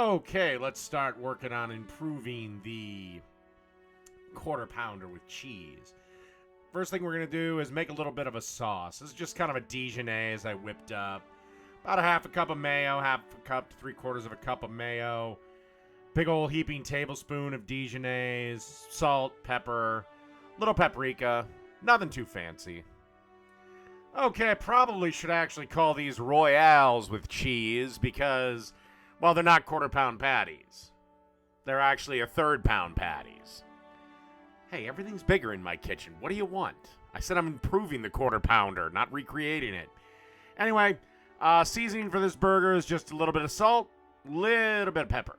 Okay, let's start working on improving the quarter pounder with cheese. First thing we're going to do is make a little bit of a sauce. This is just kind of a Dijonnaise I whipped up. About a half a cup of mayo, half a cup to 3/4 of a cup of mayo. Big old heaping tablespoon of Dijonnaise, salt, pepper, little paprika. Nothing too fancy. Okay, I probably should actually call these Royales with cheese because, well, they're not quarter-pound patties. They're actually a third-pound patties. Hey, everything's bigger in my kitchen. What do you want? I said I'm improving the quarter-pounder, not recreating it. Anyway, seasoning for this burger is just a little bit of salt, little bit of pepper.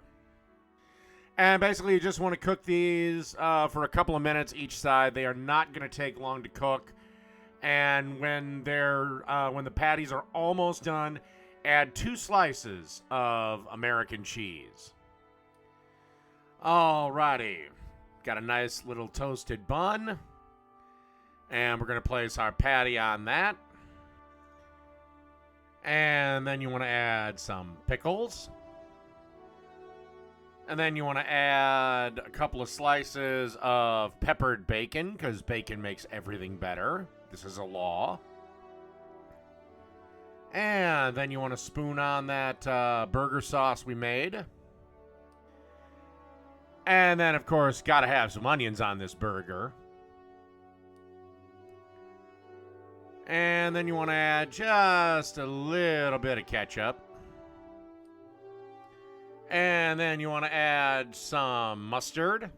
And basically, you just want to cook these for a couple of minutes each side. They are not going to take long to cook. And when the patties are almost done, add 2 slices of American cheese. Alrighty. Got a nice little toasted bun. And we're going to place our patty on that. And then you want to add some pickles. And then you want to add a couple of slices of peppered bacon, because bacon makes everything better. This is a law. And then you want to spoon on that burger sauce we made. And then, of course, gotta have some onions on this burger. And then you want to add just a little bit of ketchup. And then you want to add some mustard.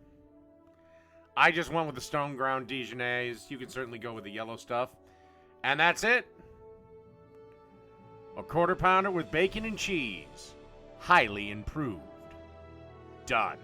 I just went with the stone ground Dijonnaise. You can certainly go with the yellow stuff. And that's it. A quarter pounder with bacon and cheese. Highly improved. Done.